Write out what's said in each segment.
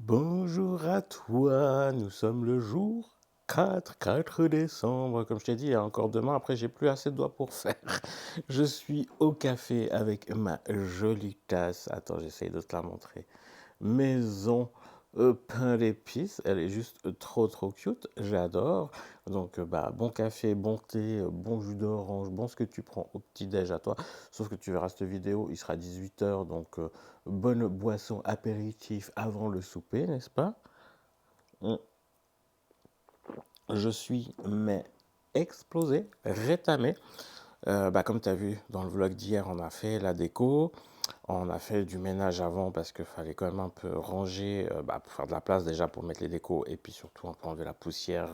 Bonjour à toi, nous sommes le jour 4 décembre. Comme je t'ai dit, il y a encore demain, après j'ai plus assez de doigts pour faire. Je suis au café avec ma jolie tasse. Attends, j'essaye de te la montrer. Maison pain d'épices, elle est juste trop cute, j'adore. Donc bon café, bon thé, bon jus d'orange, bon ce que tu prends au petit-déj à toi. Sauf que tu verras cette vidéo, il sera 18 h, donc bonne boisson apéritif avant le souper, n'est-ce pas? Mm. Je suis mais explosé, rétamé. Comme tu as vu dans le vlog d'hier, on a fait la déco. On a fait du ménage avant parce qu'il fallait quand même un peu ranger, pour faire de la place déjà pour mettre les décos et puis surtout on peut enlever la poussière.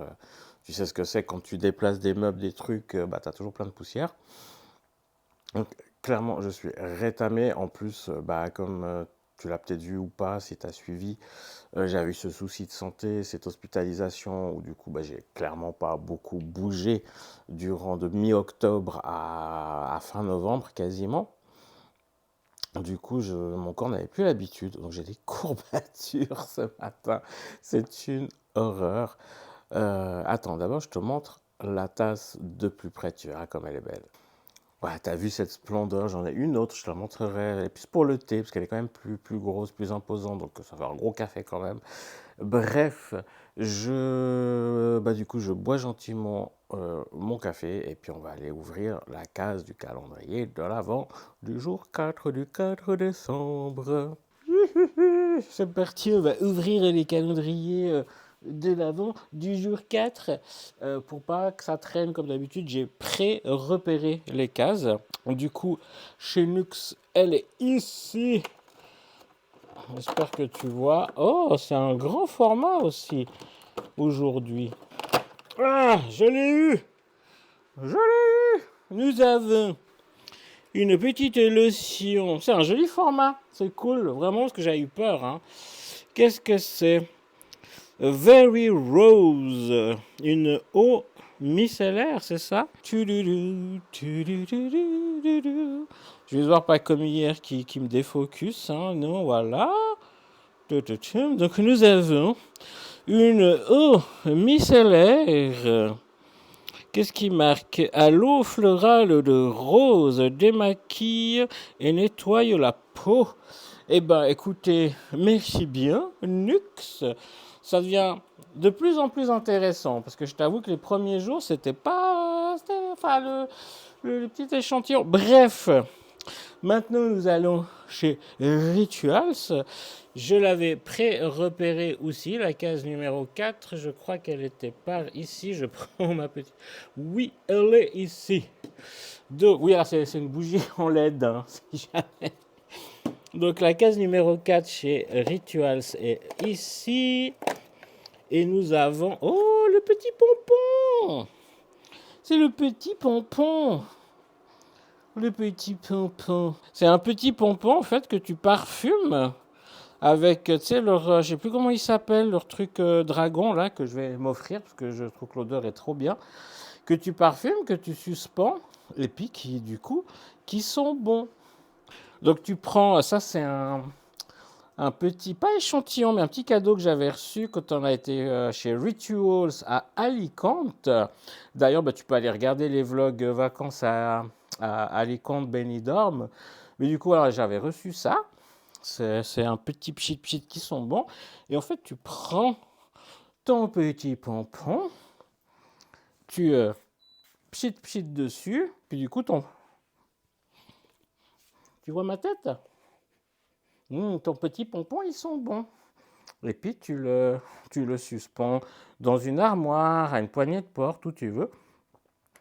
Tu sais ce que c'est quand tu déplaces des meubles, des trucs, tu as toujours plein de poussière. Donc clairement je suis rétamé. En plus, comme tu l'as peut-être vu ou pas, si tu as suivi, j'avais eu ce souci de santé, cette hospitalisation où du coup j'ai clairement pas beaucoup bougé durant de mi-octobre à fin novembre quasiment. Du coup, mon corps n'avait plus l'habitude, donc j'ai des courbatures ce matin. C'est une horreur. Attends, d'abord, je te montre la tasse de plus près, tu verras comme elle est belle. Ouais, t'as vu cette splendeur, j'en ai une autre, je te la montrerai. Et puis c'est pour le thé, parce qu'elle est quand même plus grosse, plus imposante, donc ça fait un gros café quand même. Bref, du coup, je bois gentiment mon café et puis on va aller ouvrir la case du calendrier de l'Avent du jour 4 du 4 décembre. C'est parti, on va ouvrir les calendriers de l'Avent du jour 4. Pour pas que ça traîne comme d'habitude, j'ai pré-repéré les cases. Du coup, chez Nux, elle est ici. J'espère que tu vois. Oh, c'est un grand format aussi aujourd'hui. Ah, je l'ai eu. Je l'ai eu. Nous avons une petite lotion. C'est un joli format. C'est cool, vraiment, parce que j'ai eu peur. Hein. Qu'est-ce que c'est? Very Rose. Une eau micellaire, c'est ça? Je vais voir pas comme hier qui me défocus. Hein. Non, voilà. Donc nous avons une eau micellaire. Qu'est-ce qui marque? À l'eau florale de rose, démaquille et nettoie la peau. Eh ben, écoutez, merci bien, Nux. Ça devient de plus en plus intéressant parce que je t'avoue que les premiers jours, c'était pas. Enfin, le petit échantillon. Bref, maintenant nous allons chez Rituals. Je l'avais pré-repéré aussi, la case numéro 4. Je crois qu'elle était par ici. Je prends ma petite. Oui, elle est ici. Donc, oui, alors c'est une bougie en LED, hein, si jamais. Donc la case numéro 4 chez Rituals est ici. Et nous avons... Oh, le petit pompon! C'est le petit pompon! Le petit pompon. C'est un petit pompon, en fait, que tu parfumes avec, tu sais, leur... je sais plus comment il s'appelle, leur truc dragon, là, que je vais m'offrir, parce que je trouve que l'odeur est trop bien. Que tu parfumes, que tu suspends, et puis qui, du coup, qui sont bons. Donc tu prends... Ça, c'est un petit, pas échantillon, mais un petit cadeau que j'avais reçu quand on a été chez Rituals à Alicante. D'ailleurs, tu peux aller regarder les vlogs vacances à Alicante, Benidorm. Mais du coup, alors, j'avais reçu ça. C'est un petit pchit qui sont bons. Et en fait, tu prends ton petit pompon, tu pchit dessus, puis du coup, tu vois ma tête? Ton petit pompon, ils sont bons. Et puis tu le suspends dans une armoire, à une poignée de porte, où tu veux.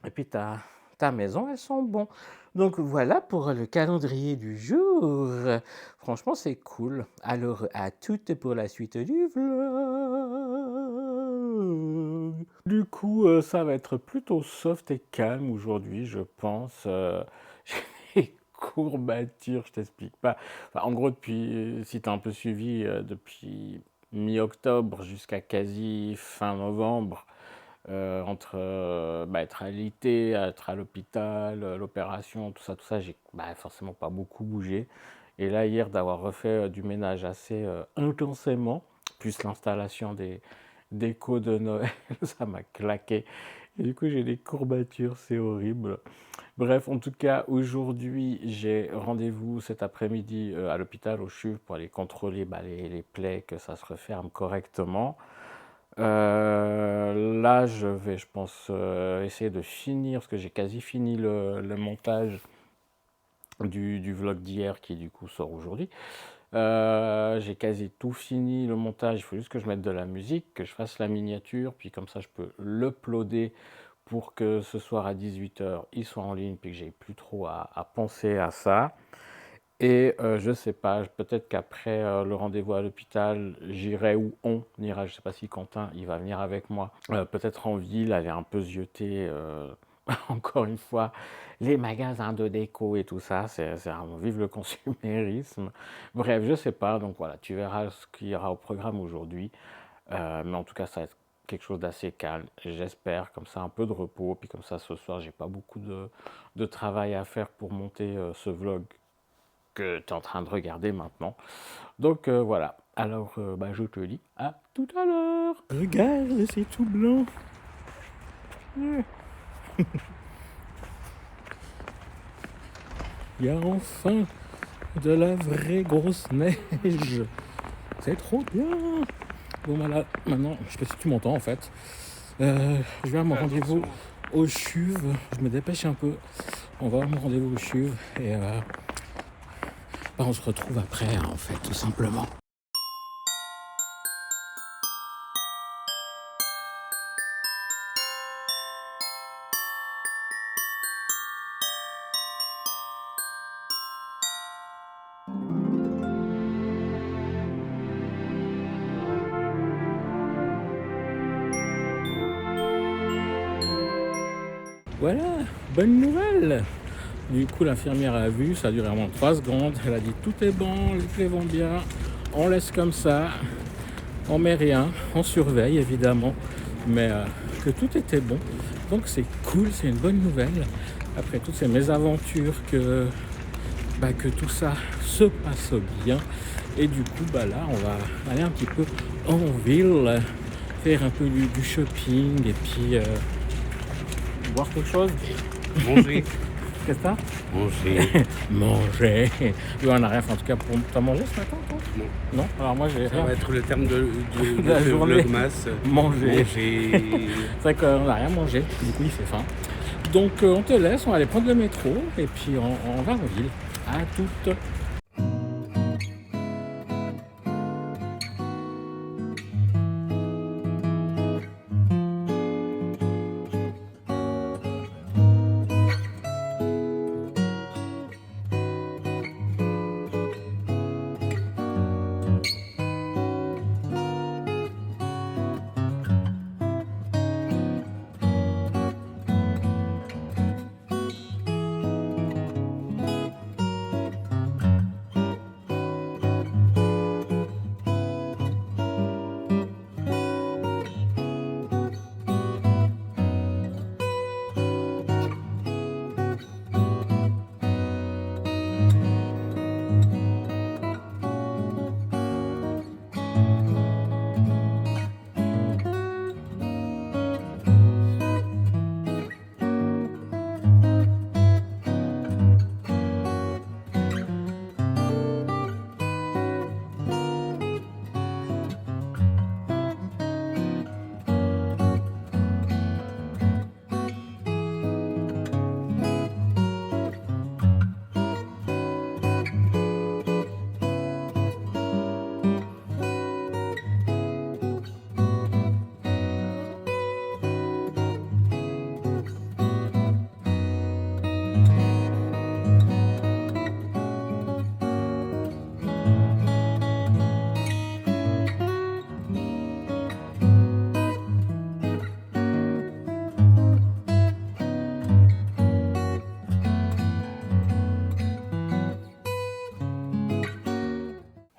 Et puis ta maison, elles sont bons. Donc voilà pour le calendrier du jour. Franchement, c'est cool. Alors à toutes pour la suite du vlog. Du coup, ça va être plutôt soft et calme aujourd'hui, je pense. J'ai des courbatures, je t'explique pas. Enfin, en gros, si tu as un peu suivi, depuis mi-octobre jusqu'à quasi fin novembre, entre être alité, être à l'hôpital, l'opération, tout ça, j'ai forcément pas beaucoup bougé. Et là, hier, d'avoir refait du ménage assez intensément, plus l'installation des décos de Noël, ça m'a claqué. Et du coup, j'ai des courbatures, c'est horrible. Bref, en tout cas, aujourd'hui, j'ai rendez-vous cet après-midi à l'hôpital au CHUV pour aller contrôler les plaies, que ça se referme correctement. Là, je vais, je pense, essayer de finir, parce que j'ai quasi fini le montage du vlog d'hier qui, du coup, sort aujourd'hui. J'ai quasi tout fini le montage, il faut juste que je mette de la musique, que je fasse la miniature, puis comme ça, je peux l'uploader pour que ce soir à 18h, il soit en ligne, puis que j'ai plus trop à penser à ça. Et je sais pas, peut-être qu'après le rendez-vous à l'hôpital, j'irai où on ira. Je sais pas si Quentin, il va venir avec moi. Peut-être en ville, aller un peu zioter, encore une fois, les magasins de déco et tout ça. Vive le consumérisme. Bref, je sais pas. Donc voilà, tu verras ce qu'il y aura au programme aujourd'hui. Mais en tout cas, ça va être quelque chose d'assez calme. J'espère, comme ça, un peu de repos. Puis comme ça, ce soir, j'ai pas beaucoup de travail à faire pour monter ce vlog que tu es en train de regarder maintenant. Donc voilà. Alors, je te dis à tout à l'heure. Regarde, c'est tout blanc. Il y a enfin de la vraie grosse neige. C'est trop bien. Bon, voilà, maintenant, je sais pas si tu m'entends en fait. Je vais à mon rendez-vous au CHUV. Je me dépêche un peu. On va à mon rendez-vous au CHUV et on se retrouve après, en fait, tout simplement. Voilà, bonne nouvelle. Du coup, l'infirmière a vu, ça a duré vraiment 3 secondes. Elle a dit tout est bon, les plaies vont bien, on laisse comme ça, on met rien, on surveille évidemment, mais que tout était bon. Donc c'est cool, c'est une bonne nouvelle. Après toutes ces mésaventures, que tout ça se passe bien. Et du coup, là, on va aller un petit peu en ville, faire un peu du shopping et puis boire quelque chose. Manger. Qu'est-ce que t'as? Manger. Manger. Oui, on a rien fait en tout cas pour. T'as mangé ce matin, toi? Non. Non. Alors moi j'ai Ça rien. va être le terme de La ce journée. vlogmas. Manger. Manger. C'est vrai qu'on n'a rien mangé, du coup il fait faim. Donc on te laisse, on va aller prendre le métro et puis on va en ville. À toutes.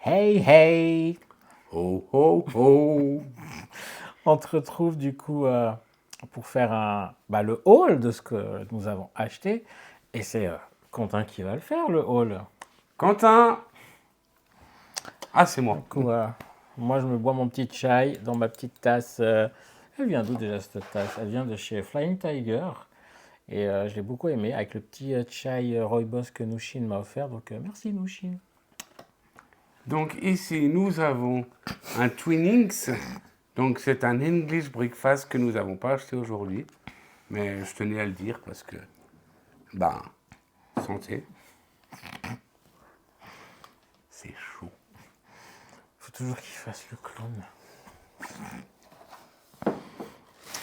Hey hey. Ho ho ho. On te retrouve du coup pour faire le haul de ce que nous avons acheté. Et c'est Quentin qui va le faire, le haul. Quentin. Ah, c'est moi. Du coup, Moi, je me bois mon petit chai dans ma petite tasse. Elle vient d'où déjà cette tasse? Elle vient de chez Flying Tiger. Et je l'ai beaucoup aimé avec le petit chai Rooibos que Nushin m'a offert. Donc merci Nushin. Donc ici, nous avons un Twinings. Donc c'est un English breakfast que nous n'avons pas acheté aujourd'hui. Mais je tenais à le dire parce que, ben, santé. C'est chaud. Faut toujours qu'il fasse le clown.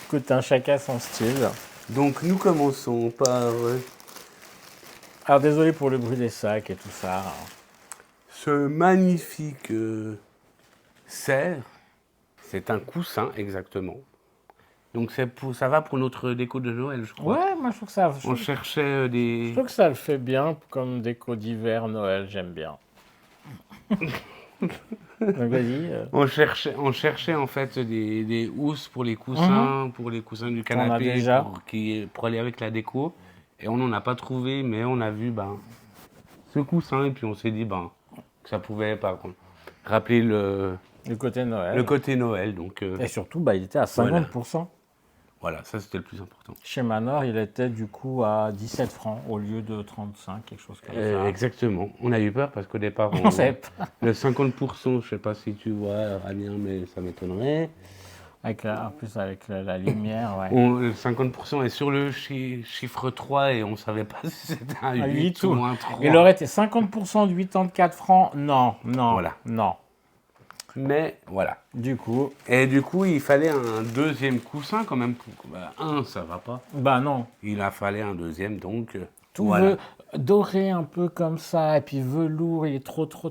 Écoute, un chacun son style. Donc nous commençons par Alors désolé pour le bruit des sacs et tout ça. ce magnifique cerf. C'est un coussin exactement. Donc ça va pour notre déco de Noël, je crois. Ouais, moi je trouve que ça. On cherchait Je des... trouve que ça le fait bien comme déco d'hiver, Noël, j'aime bien. Donc vas-y. On cherchait en fait des housses pour les coussins du canapé, déjà. pour aller avec la déco. Et on n'en a pas trouvé, mais on a vu ce coussin et puis on s'est dit que ça pouvait rappeler Le côté Noël. le côté Noël. Donc Et surtout, il était à 50%. voilà, ça c'était le plus important. Chez Manor, il était du coup à 17 francs au lieu de 35, quelque chose comme ça. Exactement. On a eu peur parce qu'au départ, On savait pas. le 50%, je sais pas si tu vois, Ramien, mais ça m'étonnerait. En plus, avec la lumière, ouais. Le 50% est sur le chiffre 3 et on savait pas si c'était un 8 ou un 3. Il aurait été 50% de 84 francs. Non, Voilà. non. Mais voilà. Du coup, Et du coup, il fallait un deuxième coussin quand même. Un, ça va pas. non. Il a fallu un deuxième, donc Tout voilà. doré un peu comme ça, et puis velours, il est trop doux.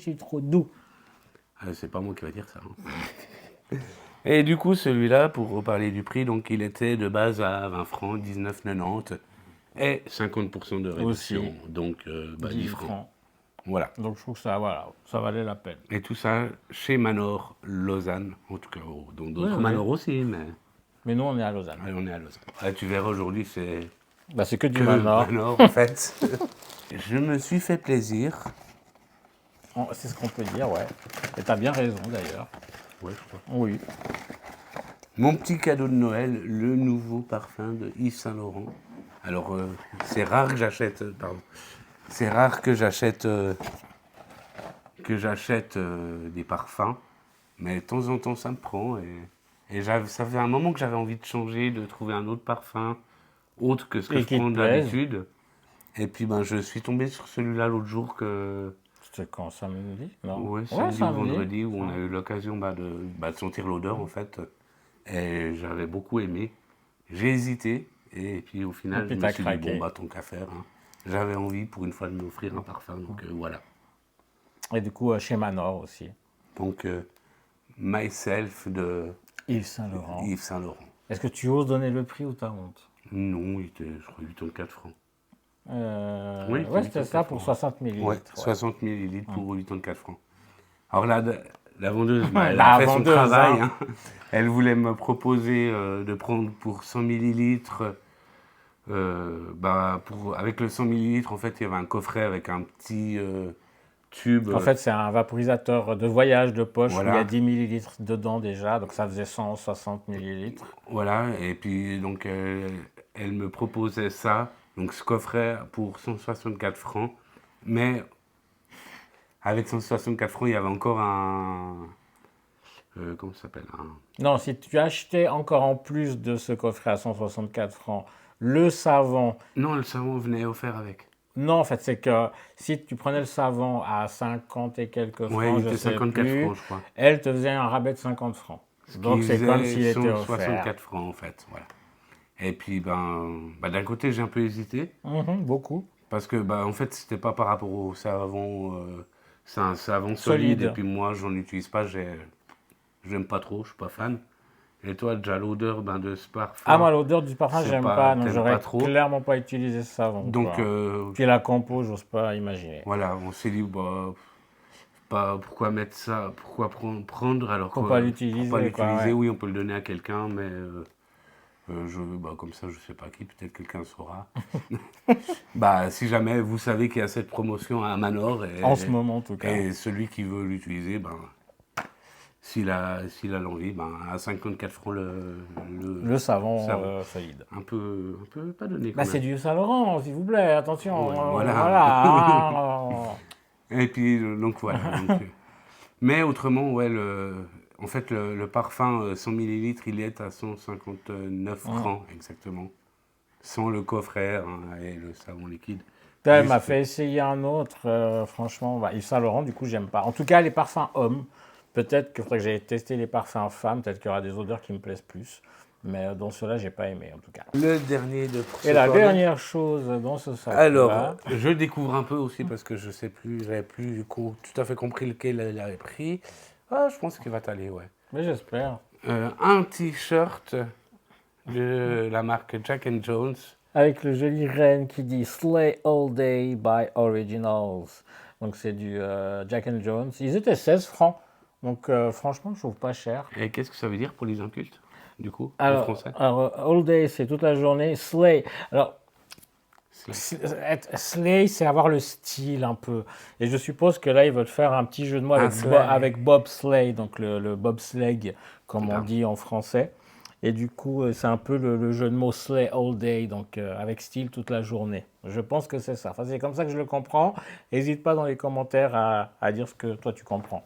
C'est trop doux. C'est pas moi qui va dire ça. Hein. Et du coup, celui-là, pour reparler du prix, donc il était de base à 20 francs, 19,90 et 50% de réduction, Aussi. donc 10 francs. Voilà. Donc je trouve que ça valait la peine. Et tout ça chez Manor Lausanne, en tout cas, dans d'autres Manor aussi, Mais nous, on est à Lausanne. allez, on est à Lausanne. Ah, tu verras aujourd'hui, c'est C'est que du que Manor. Manor en fait. Je me suis fait plaisir. C'est ce qu'on peut dire, ouais. Et t'as bien raison d'ailleurs. Ouais, je crois. Oui. Mon petit cadeau de Noël, le nouveau parfum de Yves Saint Laurent. Alors, c'est rare que j'achète, c'est rare que j'achète des parfums, mais de temps en temps ça me prend et ça fait un moment que j'avais envie de changer, de trouver un autre parfum autre que ce que Et je qui te prends plaise. d'habitude. Et puis je suis tombé sur celui-là l'autre jour que C'était quand, samedi? Non. ouais, samedi ou vendredi où on a eu l'occasion de sentir l'odeur en fait. Et j'avais beaucoup aimé. J'ai hésité et puis au final Et puis je me t'as suis craqué. dit tant qu'à faire. Hein. J'avais envie pour une fois de m'offrir un parfum donc voilà. Et du coup, chez Manor aussi. Donc Myself de Yves Saint Laurent. Yves Saint Laurent. Est-ce que tu oses donner le prix ou t'as honte? Non, il était je crois 84 francs. Oui, c'était ça pour 60 Ouais, millilitres. 60 millilitres pour 84 francs. Alors là, la vendeuse, elle La a fait son vendeuse, travail. hein. Hein. Elle voulait me proposer de prendre pour 100 millilitres. Avec le 100 millilitres, en fait, il y avait un coffret avec un petit tube. En fait, c'est un vaporisateur de voyage de poche Voilà. où il y a 10 millilitres dedans déjà, donc ça faisait 160 millilitres. Voilà, et puis donc elle me proposait ça, donc ce coffret pour 164 francs, mais avec 164 francs, il y avait encore comment ça s'appelle Non, si tu achetais encore en plus de ce coffret à 164 francs, le savon. Non, le savon venait offert avec. Non, en fait, c'est que si tu prenais le savon à 50 et quelques francs, Ouais, il je était sais 54 plus, francs, je crois. elle te faisait un rabais de 50 francs. Donc Qui c'est comme faisait s'il était offert. 164 francs, en fait, voilà. Et puis, d'un côté, j'ai un peu hésité, Beaucoup. parce que, en fait, c'était pas par rapport au savon, c'est un savon solide, et puis moi, j'en utilise pas, j'aime pas trop, je suis pas fan. Et toi, déjà l'odeur de ce parfum. Ah, moi, l'odeur du parfum, c'est j'aime pas- pas, donc t'aimes j'aurais pas trop. clairement pas utilisé ce savon. Donc, quoi. Puis la compo, j'ose pas imaginer. voilà, on s'est dit, pourquoi mettre ça, pourquoi prendre alors Pour que- pas l'utiliser, pour pas quoi, l'utiliser, ouais. oui, on peut le donner à quelqu'un, mais Comme ça, je sais pas qui, peut-être quelqu'un saura. Si jamais vous savez qu'il y a cette promotion à Manor, En ce moment, en tout cas. et celui qui veut l'utiliser, s'il a l'envie, à 54 francs Le savon savon. solide. Un peu pas donné quand C'est même. du Saint-Laurent, s'il vous plaît, attention. Ouais, voilà. Voilà. Et puis, donc voilà. Mais autrement, ouais, en fait, le parfum 100 ml, il est à 159 francs, exactement. Sans le coffret et le savon liquide. Elle m'a fait essayer un autre, franchement, Yves Saint Laurent, du coup, j'aime pas. En tout cas, les parfums hommes, peut-être qu'il faudrait que j'aille tester les parfums femmes, peut-être qu'il y aura des odeurs qui me plaisent plus. Mais dans cela, j'ai pas aimé, en tout cas. Le dernier de Et la dernière chose dans ce sac. Alors, je découvre un peu aussi parce que je sais plus, j'avais plus tout à fait compris lequel elle avait pris. Ah, je pense qu'il va t'aller, ouais. Mais j'espère. Un t-shirt de la marque Jack & Jones. Avec le joli renne qui dit Slay All Day by Originals. Donc c'est du Jack & Jones. Ils étaient 16 francs. Donc franchement, je trouve pas cher. Et qu'est-ce que ça veut dire pour les incultes, du coup, en Alors, français? All Day, c'est toute la journée. Slay. Alors, Slay, c'est avoir le style un peu. Et je suppose que là, ils veulent faire un petit jeu de mots avec Bob Slay, donc le bobsleigh, comme on dit en français. Et du coup, c'est un peu le jeu de mots Slay All Day, donc avec style toute la journée. Je pense que c'est ça. Enfin, c'est comme ça que je le comprends. N'hésite pas dans les commentaires à dire ce que toi tu comprends.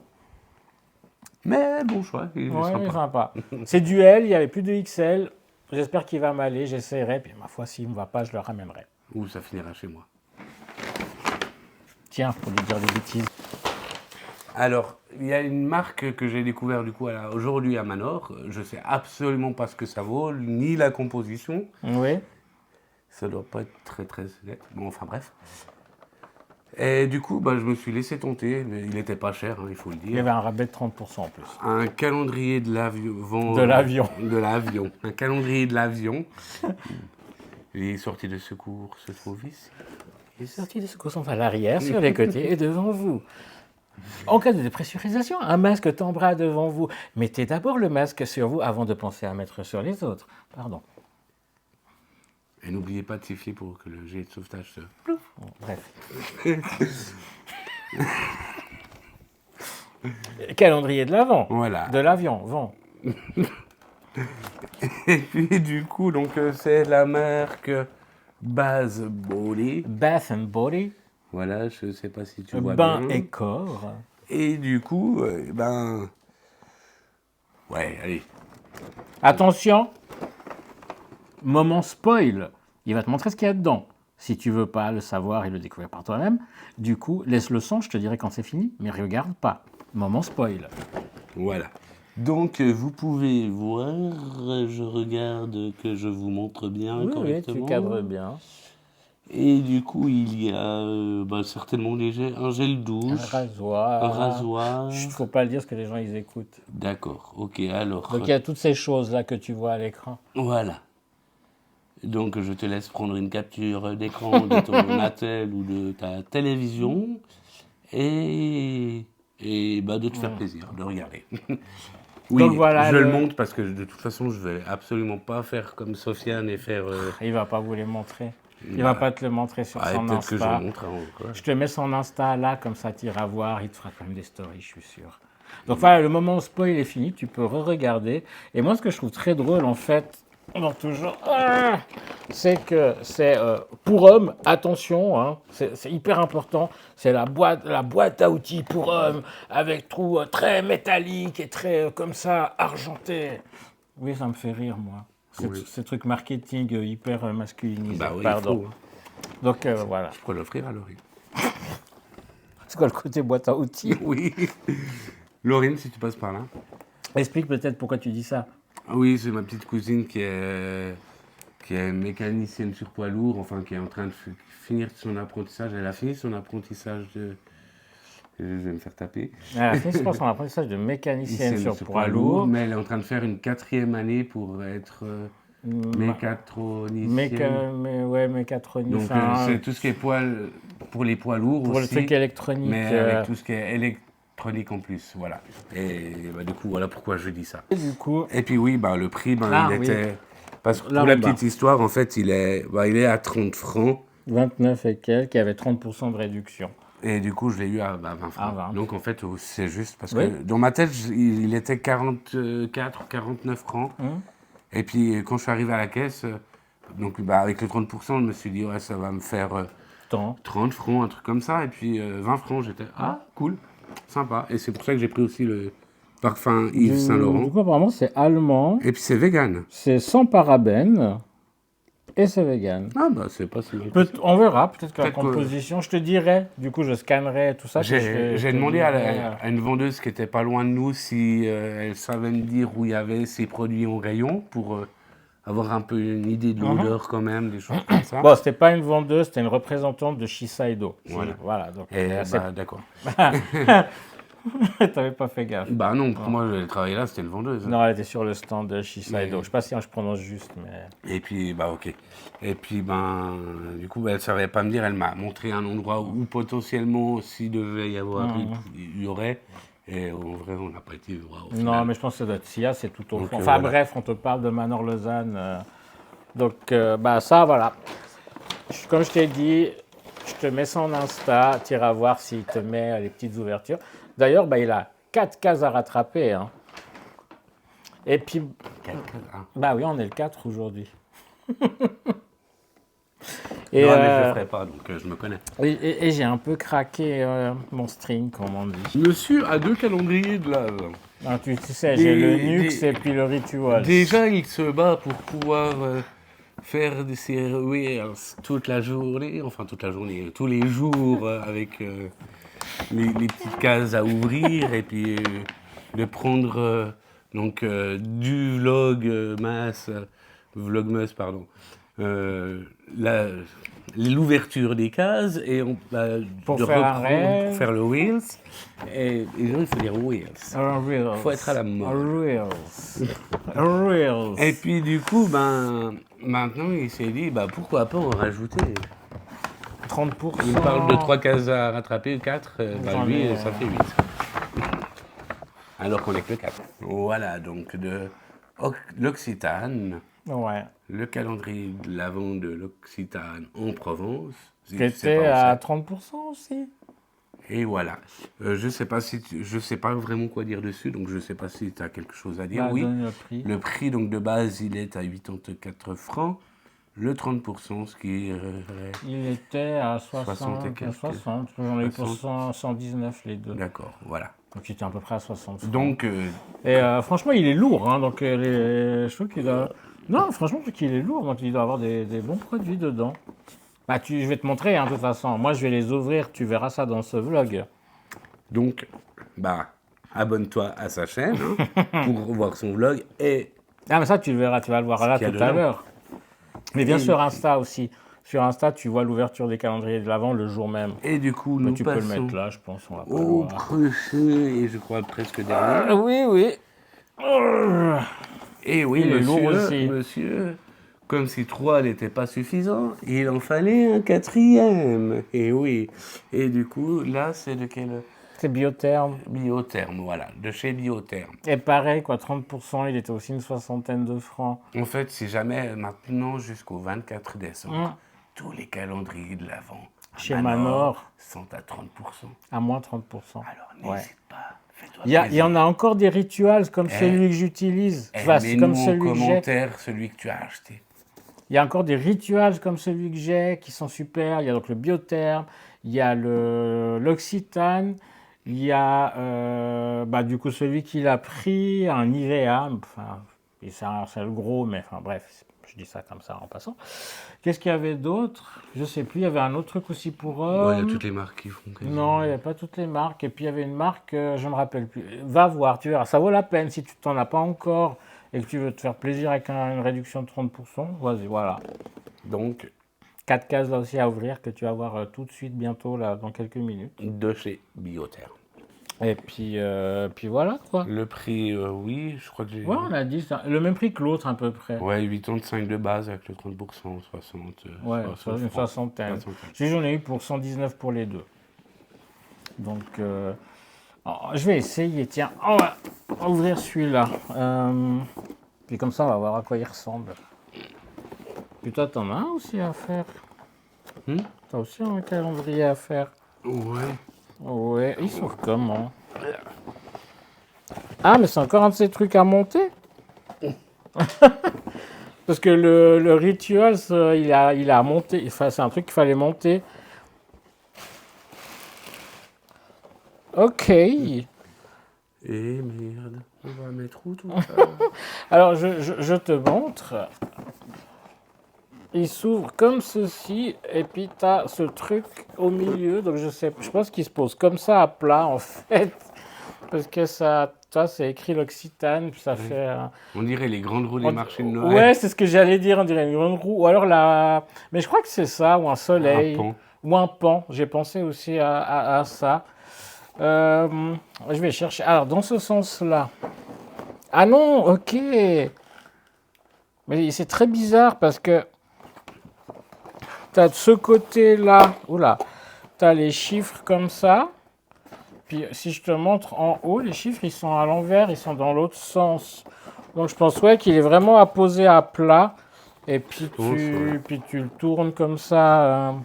Mais bon choix, il est sympa. C'est du L, il n'y avait plus de XL. J'espère qu'il va m'aller, j'essaierai. Puis ma foi, s'il ne me va pas, je le ramènerai. Ou ça finira chez moi. Tiens, pour lui dire des bêtises. Alors, il y a une marque que j'ai découvert du coup aujourd'hui à Manor. Je sais absolument pas ce que ça vaut, ni la composition. Oui. Ça doit pas être très très net. Bon, enfin bref. Et du coup, je me suis laissé tenter. Mais il n'était pas cher, il faut le dire. Il y avait un rabais de 30% en plus. Un calendrier de l'avion. De l'avion. De l'avion. Un calendrier de l'avion. Les sorties de secours se trouvent ici. Les sorties de secours sont à l'arrière, sur les côtés et devant vous. En cas de dépressurisation, un masque tombera devant vous. Mettez d'abord le masque sur vous avant de penser à mettre sur les autres. Pardon. Et n'oubliez pas de siffler pour que le jet de sauvetage se... Bref. Calendrier de l'avant. Voilà. De l'avion, vent. Et puis du coup, donc c'est la marque Bath Body. Bath and Body. Voilà, je sais pas si tu vois bien. Bain et corps. Et du coup, ouais, allez. Attention, moment spoil. Il va te montrer ce qu'il y a dedans. Si tu veux pas le savoir et le découvrir par toi-même, du coup, laisse le son, je te dirai quand c'est fini, mais regarde pas. Moment spoil. Voilà. Donc, vous pouvez voir, je regarde que je vous montre bien correctement. Oui, tu cadres bien. Et du coup, il y a certainement un gel douche. Un rasoir. Un rasoir. Chut, faut pas le dire parce que les gens, ils écoutent. D'accord, ok, alors... Donc, il y a toutes ces choses-là que tu vois à l'écran. Voilà. Donc, je te laisse prendre une capture d'écran de ton attel ou de ta télévision et de te faire plaisir, de regarder. Oui, donc, voilà, je le montre parce que de toute façon, je vais absolument pas faire comme Sofiane et faire... Il va pas vous les montrer. Il va pas te le montrer sur son peut-être Insta. que je le montre avant, quoi. Je te mets son Insta là, comme ça tu iras voir. Il te fera quand même des stories, je suis sûr. Donc voilà, le moment où spoil est fini, tu peux re-regarder. Et moi, ce que je trouve très drôle, en fait, c'est que c'est pour hommes, attention, hein, c'est hyper important, c'est la boîte à outils pour hommes, avec trous très métalliques et très comme ça, argentés. Oui, ça me fait rire, moi. Ces trucs marketing hyper masculinisés. Oui, pardon. il faut. Donc voilà. Je pourrais l'offrir à Laurine. C'est quoi le côté boîte à outils? Oui. Laurine, si tu passes par là. Explique peut-être pourquoi tu dis ça. Oui, c'est ma petite cousine qui est mécanicienne sur poids lourd, enfin qui est en train de finir son apprentissage. Elle a fini son apprentissage de... Je vais me faire taper. Elle a fini son apprentissage de mécanicienne sur poids lourd. Mais elle est en train de faire une 4e année pour être mécatronicienne. Mécatronicien. Donc c'est tout ce qui est pour les poids lourds pour aussi. le truc électronique. Mais avec tout ce qui est électronique en plus, voilà. Et du coup, voilà pourquoi je dis ça. Et du coup... Et puis oui, le prix, il était Parce que Là, pour la en bas. petite histoire, en fait, il est à 30 francs. 29 et quelques, il y avait 30% de réduction. Et du coup, je l'ai eu à 20 francs. À 20. Donc, en fait, c'est juste parce Oui. que dans ma tête, il était 44 ou 49 francs. Et puis, quand je suis arrivé à la caisse, donc avec le 30%, je me suis dit, ouais, ça va me faire 30 francs, un truc comme ça. Et puis, 20 francs, j'étais, cool, sympa. Et c'est pour ça que j'ai pris aussi le parfum Yves Saint Laurent. Du coup, apparemment, c'est allemand, Et puis, c'est vegan. c'est sans parabènes et c'est vegan. Ah, bah, c'est pas si mal. On verra, peut-être que la Peut-être que- composition, je te dirai, du coup, je scannerai tout ça. J'ai demandé à une vendeuse qui était pas loin de nous si elle savait me dire où il y avait ces produits en rayon pour avoir un peu une idée de l'odeur quand même, des choses comme ça. Bon, c'était pas une vendeuse, c'était une représentante de Shiseido. Voilà. Donc, Et d'accord. t'avais pas fait gaffe. Bah non, pour moi, je travaillais là, c'était une vendeuse. Non, elle était sur le stand de Shiseido. Mais- Je sais pas si je prononce juste, mais... Et puis, ok. Et puis, du coup, elle savait pas me dire, elle m'a montré un endroit où potentiellement, s'il devait y avoir, il y aurait. Et en vrai, on n'a pas été voir au final. Non, mais je pense que ça doit être SIA, c'est tout au Donc, fond. Enfin voilà. bref, on te parle de Manor-Lausanne. Donc, ça, voilà. Comme je t'ai dit, je te mets ça en Insta, tu iras voir s'il te met les petites ouvertures. D'ailleurs, il a 4 cases à rattraper. Hein. Et puis, oui, on est le 4 aujourd'hui. Et non, mais je le ferai pas, donc je me connais. Et j'ai un peu craqué mon string, comme on dit. Monsieur a 2 calendriers de lave. Ah, tu sais, j'ai le Nux et puis le Ritual. Déjà, il se bat pour pouvoir faire ses reels toute la journée, tous les jours, avec les petites cases à ouvrir, et puis de prendre du Vlogmas, pardon, l'ouverture des cases, et Pour de faire un reprendre reel. pour faire le Reels. Et il faut dire Reels. Reels. Faut être à la mode. Reels. Et puis du coup, maintenant il s'est dit, pourquoi pas en rajouter. 30%. Il me parle de 3 cases à rattraper, 4, lui, ça fait 8. Alors qu'on est que 4. Voilà, donc de l'Occitane, Ouais. le calendrier de l'Avent de l'Occitane en Provence. Qui était à 30% aussi. Et voilà. Je sais pas vraiment quoi dire dessus, donc je sais pas si tu as quelque chose à dire. Oui. Donne le prix. Le prix donc de base, il est à 84 francs. Le 30%, ce qui Il était à 60. 60 et quelques. 60. J'en ai eu pour 60. 119 les deux. D'accord, voilà. Donc il était à peu près à 60 francs. Donc, Et franchement, il est lourd. Hein, donc je trouve qu'il a... Non, franchement, je trouve qu'il est lourd. Donc il doit avoir des bons produits dedans. Je vais te montrer, hein, de toute façon. Moi, je vais les ouvrir. Tu verras ça dans ce vlog. donc, abonne-toi à sa chaîne pour voir son vlog et Ah, mais ça, tu le verras. Tu vas le voir là qu'il y a tout à dedans. l'heure. Mais bien Et- sur Insta aussi. Sur Insta, tu vois l'ouverture des calendriers de l'Avent le jour même. du coup, Mais nous tu peux le passons mettre là, je pense. On va pas le au voir. prochain et je crois presque dernier. Oui. Et oui, Il est lourd aussi. monsieur, comme si 3 n'était pas suffisant, il en fallait un 4e. Et oui. Et du coup, là, c'est de quel C'est Biotherme. Biotherme, voilà, de chez Biotherme. Et pareil, 30%, il était aussi une 60aine de francs. En fait, si jamais maintenant jusqu'au 24 décembre, tous les calendriers de l'Avent Chez Manor sont à 30%. à moins 30%. Alors n'hésite pas, fais-toi Il y plaisir. en a encore des rituels comme celui que j'utilise. Enfin, c'est Mets-nous comme en celui que j'ai. commentaire celui que tu as acheté. Il y a encore des rituels comme celui que j'ai qui sont super. Il y a donc le Biotherme, il y a l'Occitane, il y a du coup celui qu'il a pris, un Nivea. Enfin, c'est le gros, mais enfin bref, je dis ça comme ça en passant. Qu'est-ce qu'il y avait d'autre? Je sais plus. Il y avait un autre truc aussi pour Il hommes. y a toutes les marques qui font. Non, il n'y avait pas toutes les marques. Et puis il y avait une marque, je ne me rappelle plus. Va voir, tu verras. Ça vaut la peine si tu t'en as pas encore et que tu veux te faire plaisir avec une réduction de 30%. Vas-y, voilà. Donc, 4 cases là aussi à ouvrir que tu vas voir tout de suite bientôt, là, dans quelques minutes. de chez Biotherme. Et puis voilà, quoi. Le prix, oui, je crois que j'ai. Ouais, on a dit ça. Le même prix que l'autre, à peu près. Ouais, 85 de base avec le 30%, 60. Ouais, 60 une francs. soixantaine. 60. J'en ai eu pour 119 pour les deux. Donc, je vais essayer. Tiens, on va ouvrir celui-là. Puis comme ça, on va voir à quoi il ressemble. Puis toi, t'en as un aussi à faire. Hmm? T'as aussi un calendrier à faire. Ouais. Ouais, ils sont comment? Ah, mais c'est encore un de ces trucs à monter? Parce que le Rituals, il a monté. Enfin, c'est un truc qu'il fallait monter. Ok. Et merde, on va mettre où tout ça? Alors, je te montre. Il s'ouvre comme ceci, et puis tu as ce truc au milieu. Donc, je pense qu'il se pose comme ça à plat, en fait. Parce que ça, c'est écrit l'Occitane, puis ça fait. On dirait les grandes roues des marchés de Noël. Ouais, c'est ce que j'allais dire, on dirait une grande roue. Ou alors la. Mais je crois que c'est ça, ou un soleil. Un pan. Ou un pan. J'ai pensé aussi à ça. Je vais chercher. Alors, dans ce sens-là. Ah non, ok. Mais c'est très bizarre parce que tu as de ce côté-là, oula, tu as les chiffres comme ça. Puis si je te montre en haut, les chiffres, ils sont à l'envers, ils sont dans l'autre sens. Donc je pense ouais, qu'il est vraiment à poser à plat. Et puis tu le tournes comme ça.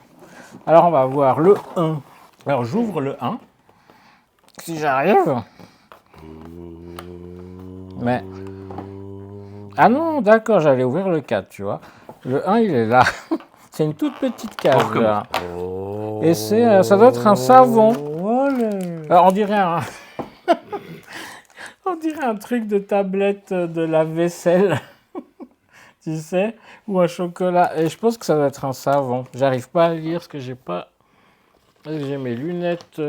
Alors on va voir le 1. Alors j'ouvre le 1. Si j'arrive. Mais... Ah non, d'accord, j'allais ouvrir le 4, tu vois. Le 1, il est là. C'est une toute petite case, là. Et ça doit être un savon. Alors, on dirait un truc de tablette de lave-vaisselle, tu sais, ou un chocolat. Et je pense que ça doit être un savon. J'arrive pas à lire parce que j'ai mes lunettes.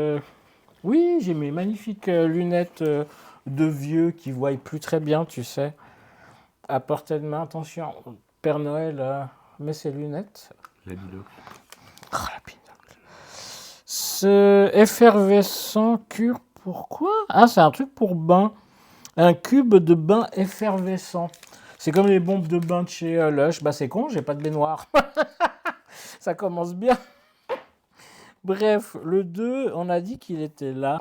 Oui, j'ai mes magnifiques lunettes de vieux qui voient plus très bien, tu sais. À portée de main, attention, Père Noël met ses lunettes. La binocle. Oh, la binocle. Ce effervescent cure, pourquoi? Ah, c'est un truc pour bain. Un cube de bain effervescent. C'est comme les bombes de bain de chez Lush. Bah, c'est con, j'ai pas de baignoire. Ça commence bien. Bref, le 2, on a dit qu'il était là.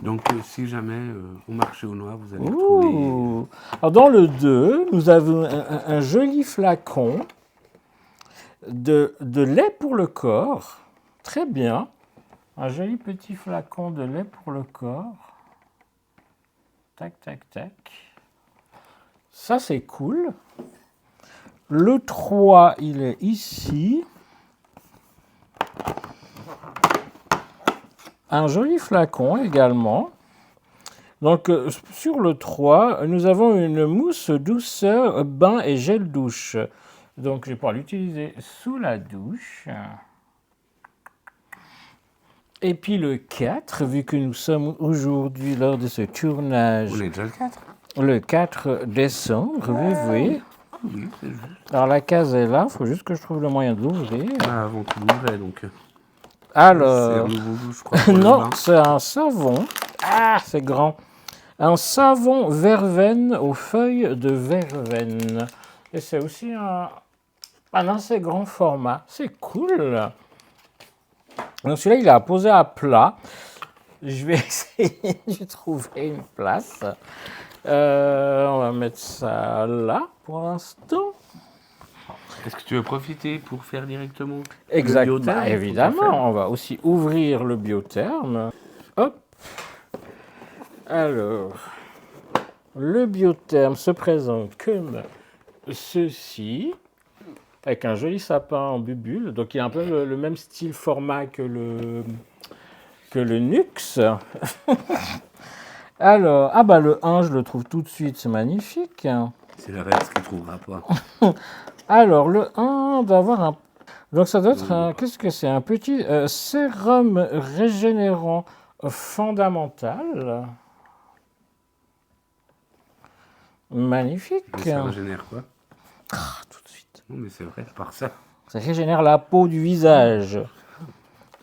Donc, si jamais au marché au noir, vous allez trouver... Alors, dans le 2, nous avons un joli flacon de lait pour le corps. Très bien. Un joli petit flacon de lait pour le corps. Tac, tac, tac. Ça, c'est cool. Le 3, il est ici. Un joli flacon également. Donc, sur le 3, nous avons une mousse douceur, bain et gel douche. Donc, je vais pouvoir l'utiliser sous la douche. Et puis le 4, vu que nous sommes aujourd'hui lors de ce tournage. On est déjà le 4. Le 4 décembre, oui. Oui, c'est juste. Alors, la case est là, il faut juste que je trouve le moyen de l'ouvrir. Ah, avant tout l'ouvrir, donc... Alors... C'est un nouveau, je crois. Non, c'est un savon. Ah, c'est grand. Un savon verveine aux feuilles de verveine. Et c'est aussi un assez grand format. C'est cool. Donc celui-là, il est à poser à plat. Je vais essayer de trouver une place. On va mettre ça là pour l'instant. Est-ce que tu veux profiter pour faire directement Exact. le biotherme, Évidemment, on va aussi ouvrir le biotherme. Hop. Alors, le biotherme se présente comme ceci, avec un joli sapin en bubule. Donc, il a un peu le même style format que le Nux. Alors, ah bah le 1, je le trouve tout de suite, c'est magnifique. C'est le reste qui ne trouvera pas. Alors, le 1 doit avoir un... Donc, ça doit être un... Qu'est-ce que c'est? Un petit sérum régénérant fondamental. Magnifique. Mais ça régénère quoi? Ah, tout de suite. Non, mais c'est vrai, par ça. Ça régénère la peau du visage.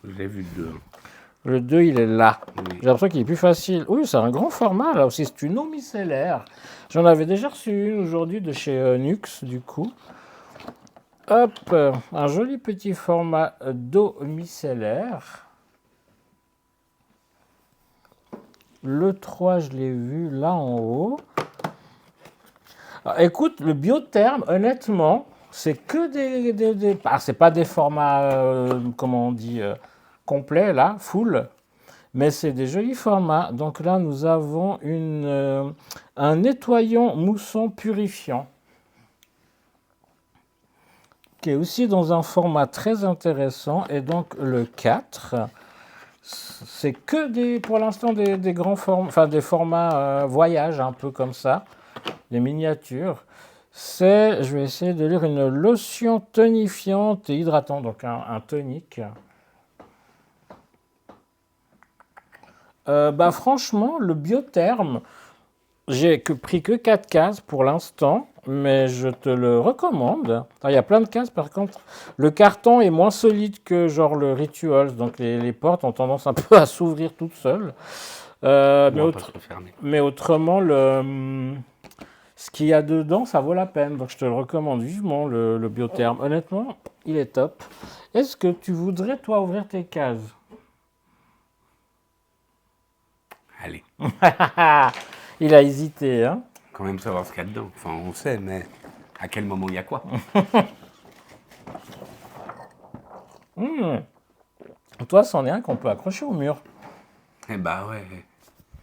J'ai vu le 2. Le 2, il est là. Oui. J'ai l'impression qu'il est plus facile. Oui, c'est un grand format, là aussi. C'est une eau micellaire. J'en avais déjà reçu une aujourd'hui de chez Nux, du coup. Hop, un joli petit format d'eau micellaire. Le 3, je l'ai vu là en haut. Alors, écoute, le biotherme, honnêtement, C'est que des... Ah, c'est pas des formats, comment on dit, complets, là, full, mais c'est des jolis formats. Donc là, nous avons un nettoyant mousson purifiant, qui est aussi dans un format très intéressant. Et donc le 4, c'est que pour l'instant des grands formats, enfin des formats voyage, un peu comme ça, des miniatures. Je vais essayer de lire, une lotion tonifiante et hydratante, donc un tonique. Franchement, le Biotherme, j'ai pris que 4 cases pour l'instant, mais je te le recommande. Il y a plein de cases, par contre. Le carton est moins solide que genre le Rituals, donc les portes ont tendance un peu à s'ouvrir toutes seules. Mais autrement, ce qu'il y a dedans, ça vaut la peine. Donc je te le recommande vivement, le Biotherme. Honnêtement, il est top. Est-ce que tu voudrais, toi, ouvrir tes cases? Allez. Il a hésité, hein. Quand même savoir ce qu'il y a dedans. Enfin, on sait, mais à quel moment il y a quoi? Toi, c'en est un qu'on peut accrocher au mur. Eh bah ouais,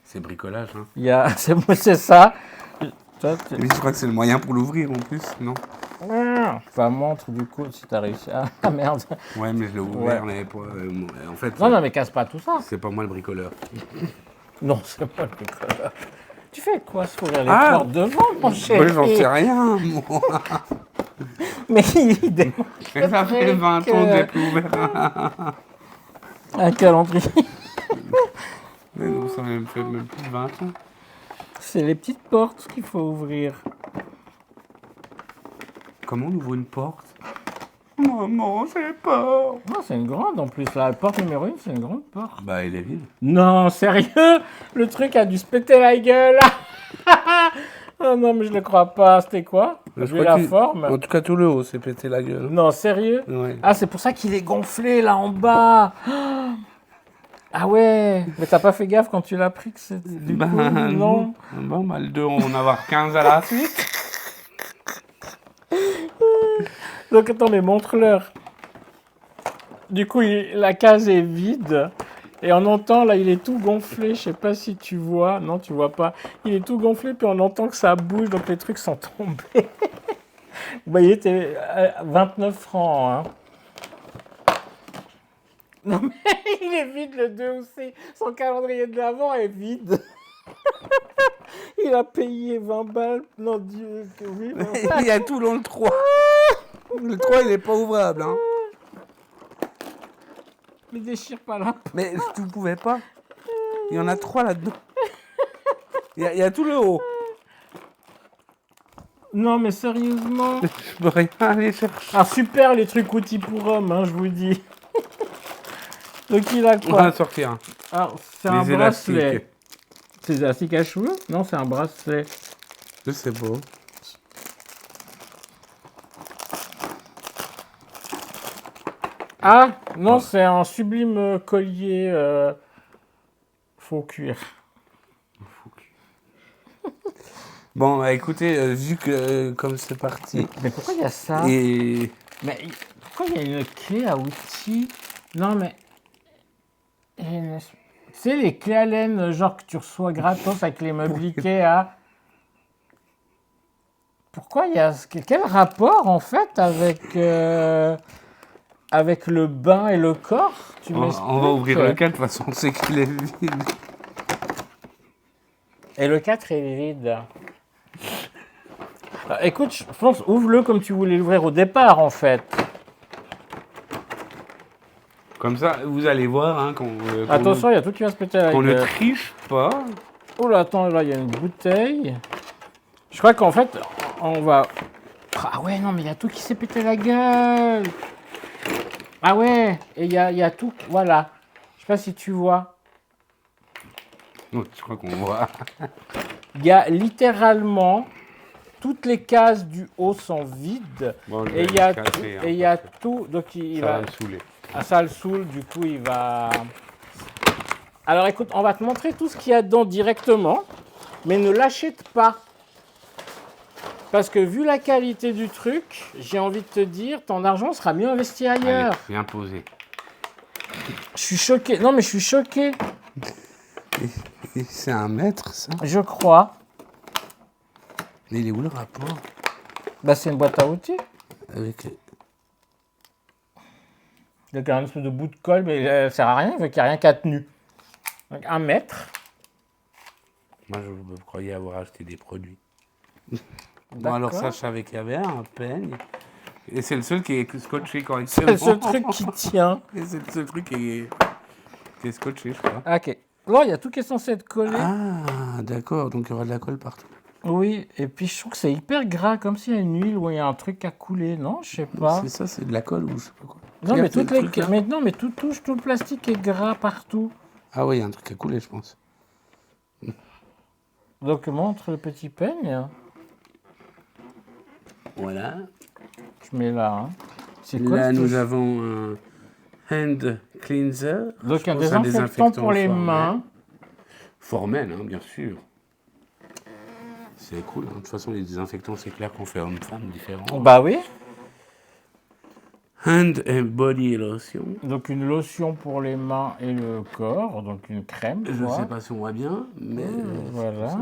c'est bricolage. Hein. C'est ça. Mais je crois que c'est le moyen pour l'ouvrir en plus, non? Enfin, montre du coup si t'as réussi. Ah merde. Ouais, mais je l'ai ouvert, mais en fait. Non, mais casse pas tout ça. C'est pas moi le bricoleur. Non, c'est pas le bricoleur. Tu fais quoi, s'ouvrir les portes devant, mon chéri? Moi, j'en sais rien, moi. Mais il démontre. Ça fait 20 ans que j'ai plus ouvert un calendrier. Mais non, ça fait même plus de 20 ans. C'est les petites portes qu'il faut ouvrir. Comment on ouvre une porte? Maman, j'ai peur. Non, c'est une grande en plus. La porte numéro 1, c'est une grande porte. Bah, elle est vide. Non, sérieux? Le truc a dû se péter la gueule. Oh non, mais je le crois pas. C'était quoi? Vu la forme. En tout cas, tout le haut s'est pété la gueule. Non, sérieux? Ouais. Ah, c'est pour ça qu'il est gonflé là en bas. Ah ouais. Mais t'as pas fait gaffe quand tu l'as pris que c'est du coup, non. Bon, bah, le 2, on va en avoir 15 à la suite. Donc attends, mais montre-leur. Du coup, la case est vide. Et on entend, là, il est tout gonflé. Je sais pas si tu vois. Non, tu vois pas. Il est tout gonflé, puis on entend que ça bouge. Donc les trucs sont tombés. Vous voyez, c'était 29 francs. Hein. Non, mais il est vide le 2 aussi. Son calendrier de l'avant est vide. Il a payé 20 balles. Non, Dieu, oui. Il y a tout dans le 3. Le 3, il n'est pas ouvrable. Hein. Mais déchire pas là. Mais tu ne pouvais pas. Il y en a 3 là-dedans. Il y a tout le haut. Non, mais sérieusement. Je peux rien aller chercher. Ah, super les trucs outils pour hommes, hein, je vous dis. Donc il a quoi? On va en sortir un. Alors, c'est un bracelet. C'est des élastiques à cheveux? Non, c'est un bracelet. Je sais pas. Ah, non, c'est un sublime collier faux cuir. Bon, bah, écoutez, vu que comme c'est parti. Mais pourquoi il y a ça? Et Mais pourquoi il y a une clé à outils? Non, mais. Tu sais, les clés à laine, genre que tu reçois gratos avec les meubles Ikea. Pourquoi il y a. Quel rapport, en fait, avec le bain et le corps? on va ouvrir le 4, de toute façon, on sait qu'il est vide. Et le 4 est vide. Écoute, je pense, ouvre-le comme tu voulais l'ouvrir au départ, en fait. Comme ça, vous allez voir hein, Attention, il y a tout qui va se péter avec. On ne triche pas. Oh là, attends, là, il y a une bouteille. Je crois qu'en fait, on va... Ah ouais, non, mais il y a tout qui s'est pété la gueule. Ah ouais, et il y a tout... Voilà. Je sais pas si tu vois. Non, je crois qu'on voit. Il y a littéralement... Toutes les cases du haut sont vides. Bon, et il y a tout... Donc il va me saouler. Ah, ça le saoule, du coup, il va... Alors écoute, on va te montrer tout ce qu'il y a dedans directement, mais ne l'achète pas. Parce que vu la qualité du truc, j'ai envie de te dire, ton argent sera mieux investi ailleurs. Allez, bien posé. Je suis choqué. Non, mais je suis choqué. Et c'est 1 mètre, ça? Je crois. Mais il est où le rapport? Bah, c'est une boîte à outils. Avec... Il y a un espèce de bout de colle, mais ça sert à rien, vu qu'il n'y a rien qu'à tenue. Donc 1 mètre. Moi, je croyais avoir acheté des produits. Bon, alors ça, je savais qu'il y avait un peigne. Et c'est le seul qui est scotché correctement. C'est le seul truc qui tient. Et c'est le seul truc qui est scotché, je crois. Ok. Là, il y a tout qui est censé être collé. Ah, d'accord. Donc, il y aura de la colle partout. Oui, et puis je trouve que c'est hyper gras, comme s'il y a une huile où il y a un truc à couler, non? Je sais pas. C'est ça, c'est de la colle ou je sais pas quoi. Non, Regarde, mais c'est toutes le les... truc, là. mais non, mais tout touche, tout le plastique est gras partout. Ah oui, il y a un truc à couler, je pense. Donc montre le petit peigne. Voilà. Je mets là. Hein. C'est quoi Là, ce nous truc? avons un hand cleanser. Donc Je un pense désinfectant pour les Formen. mains. Formen, hein, bien sûr. C'est cool. Hein. De toute façon, les désinfectants, c'est clair qu'on fait homme-femme différent. Bah oui. Hand and body lotion. Donc une lotion pour les mains et le corps, donc une crème. Je ne quoi. sais pas si on voit bien, mais... Voilà.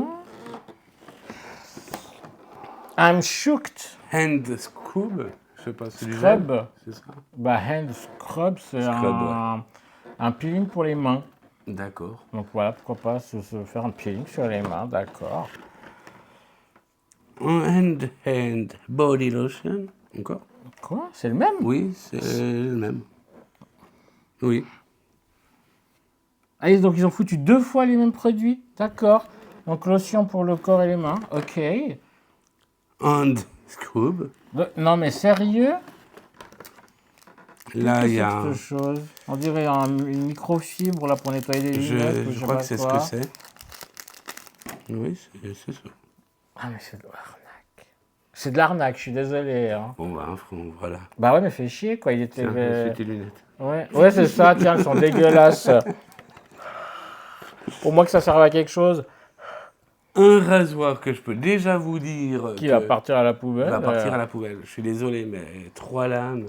I'm shooked. Hand scrub. Je sais pas si c'est du Scrub. gel. C'est ça. Bah hand scrub, c'est Scrub, un peeling pour les mains. D'accord. Donc voilà, pourquoi pas se faire un peeling sur les mains, d'accord. Un hand body lotion. Encore? Quoi? C'est le même? Oui, c'est le même. Oui. Ah, donc ils ont foutu 2 fois les mêmes produits, d'accord. Donc lotion pour le corps et les mains, ok. Hand scrub. Non mais sérieux? Là, il y a Cette chose. On dirait une microfibre là pour nettoyer les lunettes. ou je sais crois pas que c'est ce quoi. que c'est. Oui, c'est ça. Ah mais c'est de l'arnaque. C'est de l'arnaque, je suis désolé. Hein. Bon, bah, voilà. Bah ouais mais fait chier quoi, il était... Tiens, fais tes lunettes. Ouais c'est ça, tiens, elles sont dégueulasses. Au moins que ça serve à quelque chose. Un rasoir que je peux déjà vous dire... Qui va partir à la poubelle. va partir à la poubelle. Je suis désolé, mais 3 lames...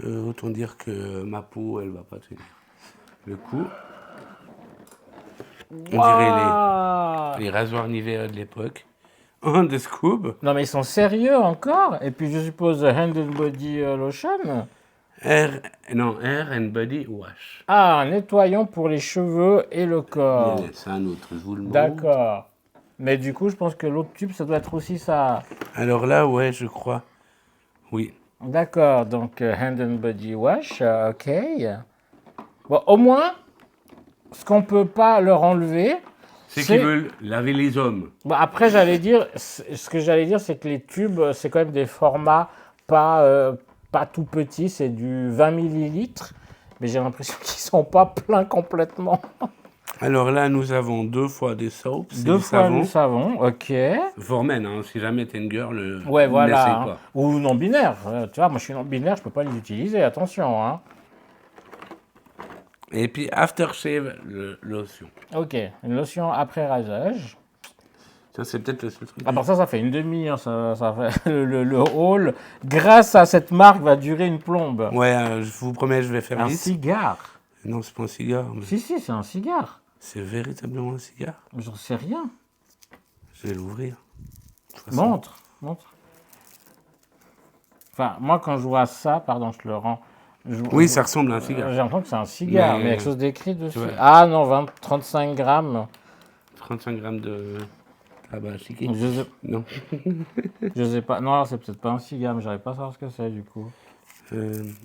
autant dire que ma peau, elle va pas tenir. Le coup... On dirait les rasoirs Nivea de l'époque. Un de Scoob. Non mais ils sont sérieux encore? Et puis je suppose Hand and Body Lotion. Hair and Body Wash. Ah, un nettoyant pour les cheveux et le corps. C'est un autre, je vous le montre. D'accord. Mais du coup, je pense que l'autre tube, ça doit être aussi ça. Alors là, ouais, je crois. Oui. D'accord, donc Hand and Body Wash, ok. Bon, au moins, ce qu'on peut pas leur enlever, C'est qu'ils veulent laver les hommes. Bon, après, ce que j'allais dire, c'est que les tubes, c'est quand même des formats pas tout petits, c'est du 20 millilitres, mais j'ai l'impression qu'ils sont pas pleins complètement. Alors là, nous avons 2 fois des soaps. 2 fois du savon, ok. Formen, hein, si jamais t'es une girl, Ouais, voilà. n'essaye Hein. pas. Ou non-binaire. Tu vois, moi je suis non-binaire, je peux pas les utiliser, attention. Hein. Et puis aftershave lotion. Ok, une lotion après rasage. Ça, c'est peut-être le seul truc. Ah bon, ça fait une demi, hein, ça fait le haul. Grâce à cette marque, va durer une plombe. Ouais, je vous promets, je vais faire Un vite. cigare. Non, c'est pas un cigare. Mais... Si, c'est un cigare. C'est véritablement un cigare. J'en sais rien. Je vais l'ouvrir. Montre. Enfin, moi, quand je vois ça, pardon, je le rends. Oui, ça ressemble à un cigare. J'ai l'impression que c'est un cigare, mais il y a quelque chose d'écrit dessus. vois. Ah non, 35 grammes. 35 grammes de tabac chiqué. Non. Je sais pas. Non, alors c'est peut-être pas un cigare, mais j'arrive pas à savoir ce que c'est du coup.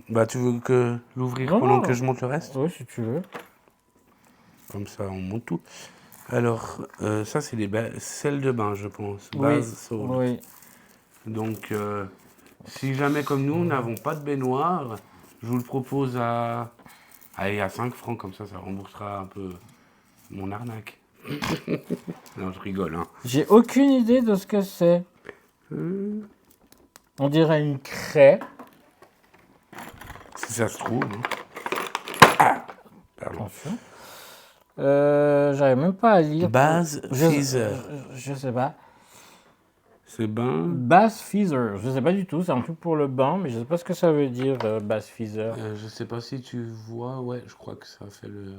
Bah, tu veux que l'ouvrir pendant que je monte le reste? Oui, si tu veux. Comme ça, on monte tout. Alors, ça, c'est les sels de bain, je pense. Base salt. Oui. Donc, si jamais, comme nous, n'avons pas de baignoire, je vous le propose à 5 francs, comme ça remboursera un peu mon arnaque. Non, je rigole, hein. J'ai aucune idée de ce que c'est. On dirait une craie. Si ça se trouve. Hein. Ah, pardon. Attention. J'arrive même pas à lire. Base Freezer. Je sais pas. C'est bain. Bass Feather. Je sais pas du tout, c'est un truc pour le bain, mais je sais pas ce que ça veut dire, Bass Feather. Je sais pas si tu vois, ouais, je crois que ça fait le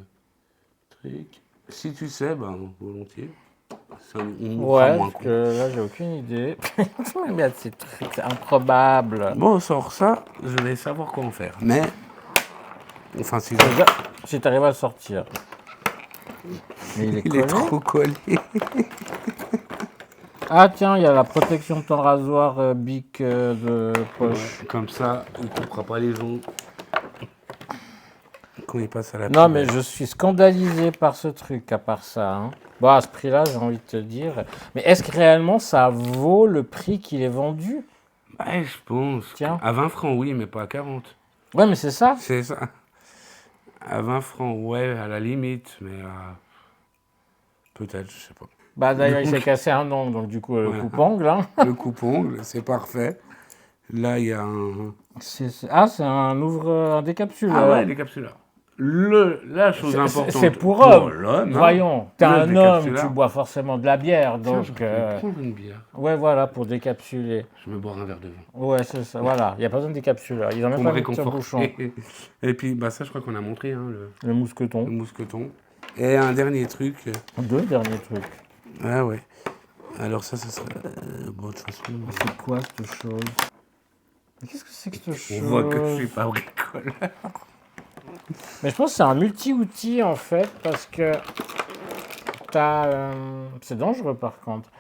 truc. Si tu sais, ben volontiers. Ça, on Ouais, moins parce que là j'ai aucune idée. Regarde ces trucs, c'est improbable. Bon, on sort ça, je vais savoir quoi en faire. Mais, enfin, si Déjà, si t'arrives à le sortir. Mais il est il collé. est trop collé. Ah tiens, il y a la protection de ton rasoir Bic de poche. Ouais, comme ça, il ne coupera pas les ongles quand il passe à la Non, poubelle. mais je suis scandalisé par ce truc, à part ça. Hein. Bon, à ce prix-là, j'ai envie de te dire. Mais est-ce que réellement ça vaut le prix qu'il est vendu? Ouais, je pense. Tiens. À 20 francs, oui, mais pas à 40. Ouais, mais c'est ça. C'est ça. À 20 francs, ouais, à la limite, mais peut-être, je sais pas. Bah d'ailleurs, il Donc, s'est cassé un ongle, donc du coup, le voilà. coupe-ongle. Hein. Le coupe-ongle, c'est parfait. Là, il y a un... Ah, c'est un décapsuleur. Ah ouais, les capsuleurs. La chose importante C'est pour homme. l'homme. Voyons, t'es Le un homme, décapsuleur. tu bois forcément de la bière, Tiens, donc... je vais prendre une bière. Ouais, voilà, pour décapsuler. Je vais boire un verre de vin. Ouais, c'est ça, voilà. Il n'y a pas besoin de décapsuleur. Ils ont même Pour pas me mis de bouchon. réconforter. Et puis, bah ça, je crois qu'on a montré, hein, Le le mousqueton. mousqueton. Et un dernier truc. Deux derniers trucs. Ah ouais. Alors ça serait... bon, de toute façon... C'est quoi cette chose? Mais qu'est-ce que c'est que cette chose? On voit que je suis pas bricoleur. Mais je pense que c'est un multi-outil en fait, parce que t'as... c'est dangereux par contre.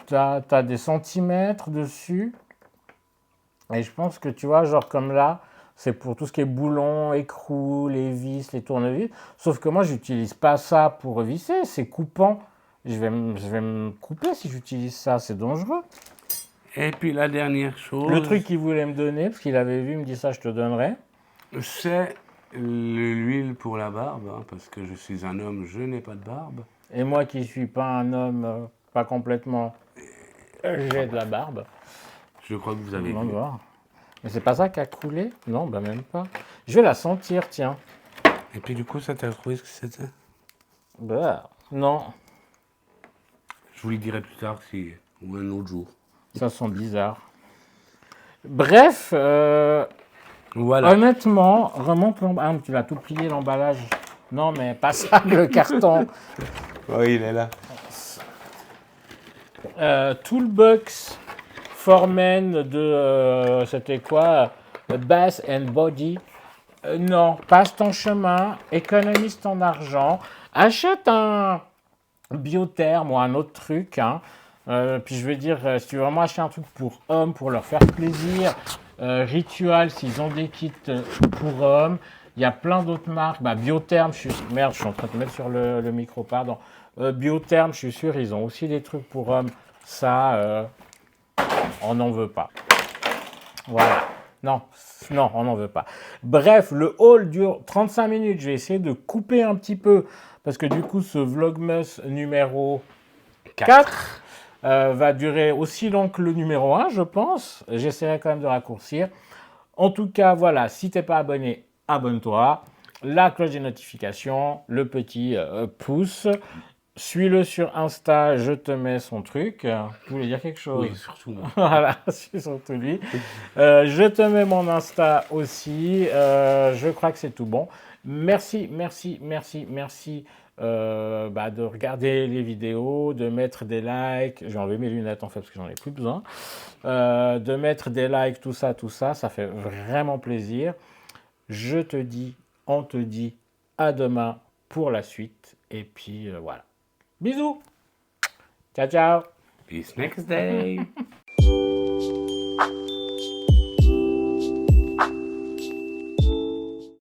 T'as des centimètres dessus. Et je pense que tu vois, genre comme là, c'est pour tout ce qui est boulons, écrous, les vis, les tournevis. Sauf que moi, j'utilise pas ça pour visser, c'est coupant. Je vais me couper si j'utilise ça, c'est dangereux. Et puis la dernière chose... Le truc qu'il voulait me donner, parce qu'il avait vu, il me dit ça, je te donnerai. C'est l'huile pour la barbe, hein, parce que je suis un homme, je n'ai pas de barbe. Et moi qui suis pas un homme, pas complètement, j'ai de la barbe. Je crois que vous avez On va vu. voir. Mais c'est pas ça qui a coulé? Non, bah même pas. Je vais la sentir, tiens. Et puis du coup, ça t'a trouvé ce que c'était? Bah, non. Je vous le dirai plus tard, si... ou un autre jour. Ça sent bizarre. Bref, Voilà. honnêtement, remonte l'emballage. Ah, tu vas tout plier l'emballage. Non, mais pas ça, le carton. Oui, il est là. Toolbox Foreman de. C'était quoi? Bath and Body. Non, passe ton chemin, économise ton argent, achète un Biotherm ou un autre truc. Hein. Puis je veux dire, si tu veux vraiment acheter un truc pour hommes, pour leur faire plaisir, Ritual, s'ils ont des kits pour hommes, il y a plein d'autres marques. Bah, Biotherm, merde, je suis en train de te mettre sur le micro, pardon. Biotherm, je suis sûr, ils ont aussi des trucs pour hommes. Ça, on n'en veut pas. Voilà. Non, on n'en veut pas. Bref, le haul dure 35 minutes. Je vais essayer de couper un petit peu parce que du coup, ce Vlogmas numéro 4 va durer aussi long que le numéro 1, je pense. J'essaierai quand même de raccourcir. En tout cas, voilà, si tu n'es pas abonné, abonne-toi. La cloche des notifications, le petit pouce. Suis-le sur Insta, je te mets son truc. Tu voulais dire quelque chose? Oui, surtout moi. Voilà, c'est surtout lui. Je te mets mon Insta aussi. Je crois que c'est tout bon. Merci de regarder les vidéos, de mettre des likes. J'ai enlevé mes lunettes en fait parce que j'en ai plus besoin. De mettre des likes, tout ça, ça fait vraiment plaisir. On te dit à demain pour la suite. Et puis voilà. Bisous. Ciao, ciao. Peace next day.